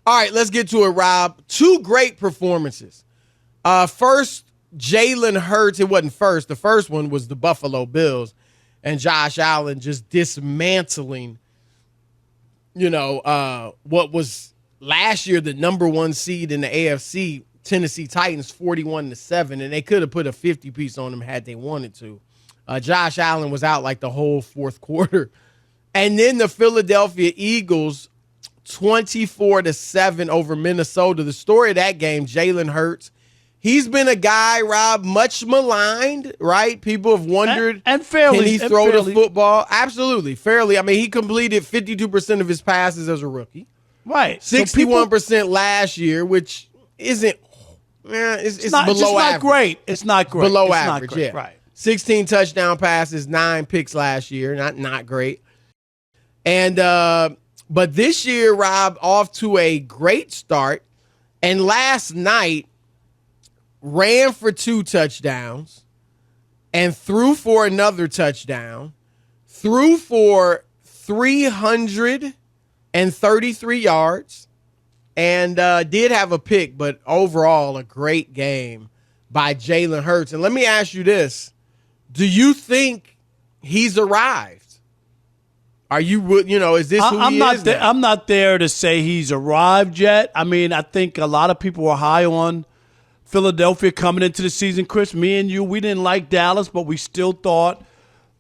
All right, let's get to it, Rob. Two great performances. First, Jalen Hurts. It wasn't first. The first one was the Buffalo Bills and Josh Allen just dismantling, what was last year the number one seed in the AFC, Tennessee Titans, 41-7, and they could have put a 50-piece on them had they wanted to. Josh Allen was out like the whole fourth quarter. And then the Philadephia Eagles, 24-7 over Minnesota. The story of that game, Jalen Hurts. He's been a guy, Rob, much maligned, right? People have wondered, and fairly, can he throw the football? Absolutely, fairly. I mean, he completed 52% of his passes as a rookie. Right. 61% last year, which isn't it's not, below average. Not great. It's not great. Below it's average, not great. yeah. Right. 16 touchdown passes, 9 picks last year. Not great. And but this year, Rob, off to a great start. And last night, ran for 2 touchdowns and threw for another touchdown. Threw for 333 yards and did have a pick, but overall a great game by Jalen Hurts. And let me ask you this. Do you think he's arrived? Are you, is this who he is now? I'm not there to say he's arrived yet. I mean, I think a lot of people were high on Philadelphia coming into the season. Chris, me and you, we didn't like Dallas, but we still thought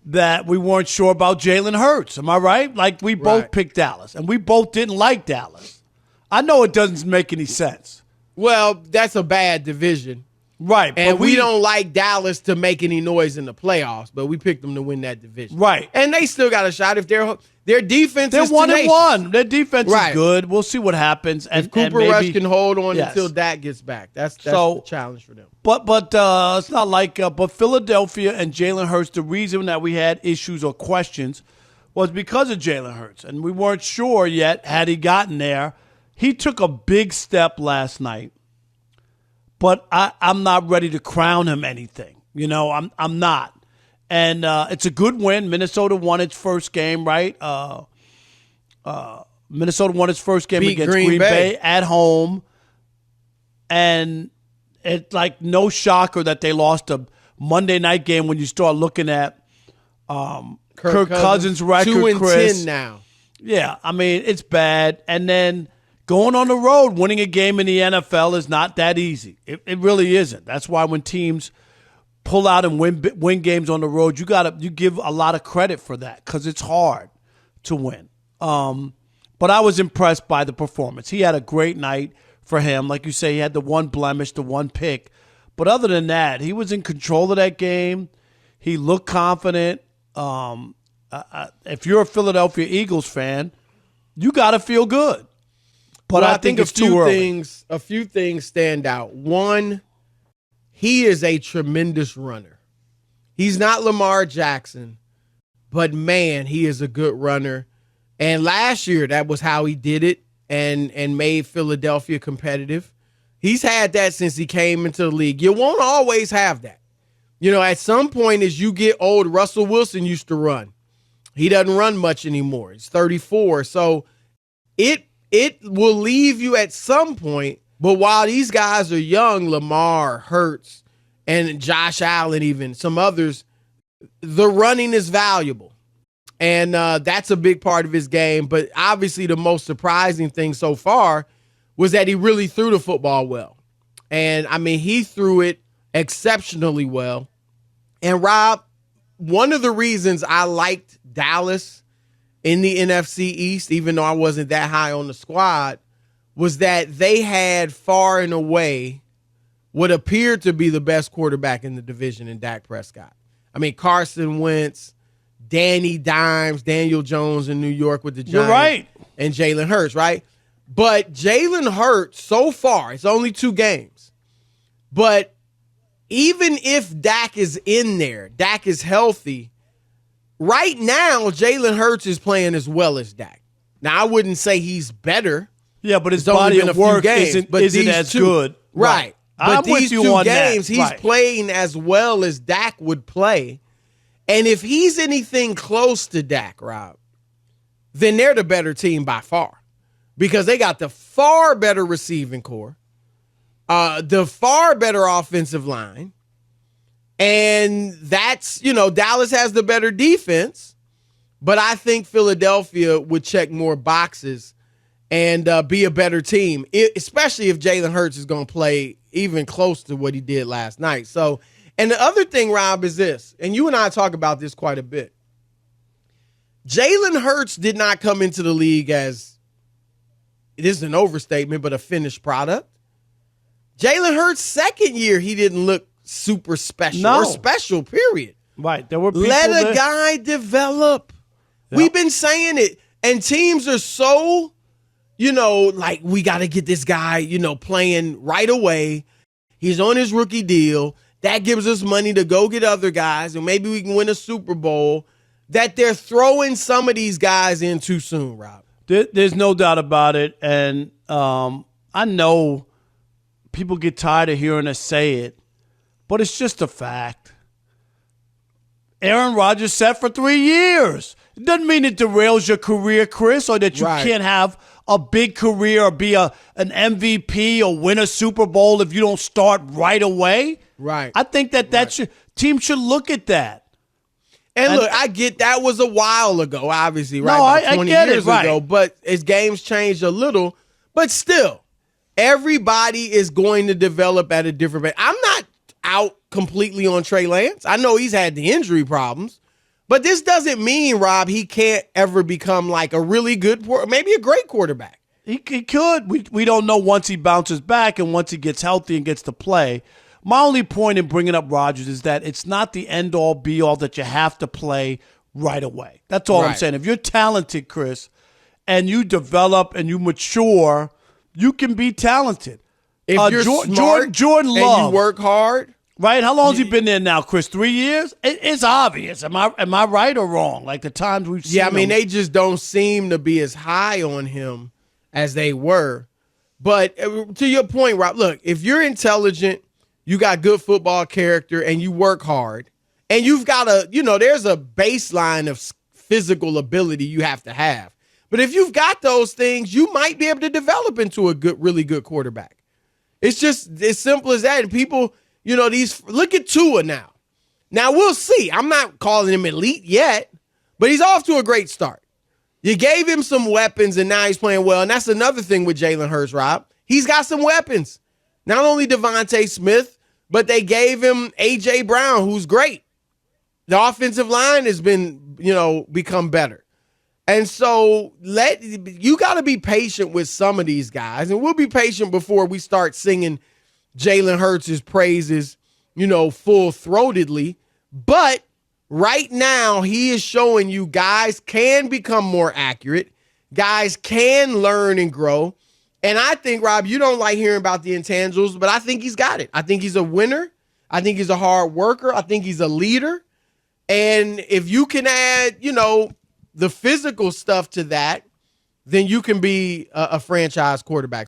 that we weren't sure about Jalen Hurts. Am I right? Like, we both picked Dallas, and we both didn't like Dallas. I know it doesn't make any sense. Well, that's a bad division. Right. And we don't like Dallas to make any noise in the playoffs, but we picked them to win that division. Right. And they still got a shot if their defense is tenacious. They're 1-1. Their defense is good. We'll see what happens. If Cooper Rush can hold on until Dak gets back. That's the challenge for them. But it's not like but Philadelphia and Jalen Hurts, the reason that we had issues or questions was because of Jalen Hurts. And we weren't sure yet had he gotten there. He took a big step last night. But I'm not ready to crown him anything. I'm not. And it's a good win. Minnesota won its first game, right? Minnesota won its first game against Green Bay at home. And it's like no shocker that they lost a Monday night game when you start looking at Kirk Cousins' record, 2-10 now. Yeah, I mean, it's bad. And then going on the road, winning a game in the NFL is not that easy. It really isn't. That's why when teams pull out and win games on the road, you give a lot of credit for that because it's hard to win. But I was impressed by the performance. He had a great night for him. Like you say, he had the one blemish, the one pick. But other than that, he was in control of that game. He looked confident. If you're a Philadelphia Eagles fan, you got to feel good. But I think it's too early. A few things stand out. One, he is a tremendous runner. He's not Lamar Jackson, but man, he is a good runner. And last year, that was how he did it and made Philadelphia competitive. He's had that since he came into the league. You won't always have that. At some point as you get old, Russell Wilson used to run. He doesn't run much anymore. He's 34. So it will leave you at some point. But while these guys are young, Lamar, Hurts, and Josh Allen, even some others, the running is valuable. And that's a big part of his game. But obviously the most surprising thing so far was that he really threw the football well. And, I mean, he threw it exceptionally well. And, Rob, one of the reasons I liked Dallas in the NFC East, even though I wasn't that high on the squad, was that they had far and away what appeared to be the best quarterback in the division in Dak Prescott. I mean, Carson Wentz, Danny Dimes, Daniel Jones in New York with the Giants. You're right. And Jalen Hurts, right? But Jalen Hurts, so far, it's only 2 games. But even if Dak is in there, Dak is healthy, right now, Jalen Hurts is playing as well as Dak. Now, I wouldn't say he's better. Yeah, but his body of work isn't as good. Right. But these 2 games, he's right. playing as well as Dak would play. And if he's anything close to Dak, Rob, then they're the better team by far. because they got the far better receiving core, the far better offensive line, and that's, Dallas has the better defense, but I think Philadelphia would check more boxes and be a better team, especially if Jalen Hurts is going to play even close to what he did last night. So, and the other thing, Rob, is this, and you and I talk about this quite a bit. Jalen Hurts did not come into the league as, it is an overstatement, but a finished product. Jalen Hurts' second year, he didn't look super special or special, period. Right. There were people Let a guy develop. Yep. We've been saying it. And teams are so, like, we got to get this guy, playing right away. He's on his rookie deal. That gives us money to go get other guys, and maybe we can win a Super Bowl, that they're throwing some of these guys in too soon, Rob. There's no doubt about it. And I know people get tired of hearing us say it, but it's just a fact. Aaron Rodgers set for 3 years. It doesn't mean it derails your career, Chris, or that you can't have a big career or be an MVP or win a Super Bowl if you don't start right away. Right. I think that team should look at that. And look, I get that was a while ago, obviously, right? No, About 20 I get years it, right. ago, but as games changed a little, but still, everybody is going to develop at a different rate. I'm not out completely on Trey Lance. I know he's had the injury problems, but this doesn't mean, Rob, he can't ever become like a really good, maybe a great quarterback. He could. We don't know once he bounces back and once he gets healthy and gets to play. My only point in bringing up Rodgers is that it's not the end-all, be-all that you have to play right away. That's all I'm saying. If you're talented, Chris, and you develop and you mature, you can be talented. If you're smart Jordan Love, and you work hard. Right? How long has he been there now, Chris? 3 years? It's obvious. Am I right or wrong? Like the times we've seen him. They just don't seem to be as high on him as they were. But to your point, Rob, look, if you're intelligent, you got good football character, and you work hard, and you've got there's a baseline of physical ability you have to have. But if you've got those things, you might be able to develop into a really good quarterback. It's just as simple as that. And people, look at Tua now. Now, we'll see. I'm not calling him elite yet, but he's off to a great start. You gave him some weapons, and now he's playing well. And that's another thing with Jalen Hurts, Rob. He's got some weapons. Not only Devontae Smith, but they gave him A.J. Brown, who's great. The offensive line has been, become better. And so you got to be patient with some of these guys. And we'll be patient before we start singing Jalen Hurts' praises, full-throatedly. But right now, he is showing you guys can become more accurate. Guys can learn and grow. And I think, Rob, you don't like hearing about the intangibles, but I think he's got it. I think he's a winner. I think he's a hard worker. I think he's a leader. And if you can add, the physical stuff to that, then you can be a franchise quarterback.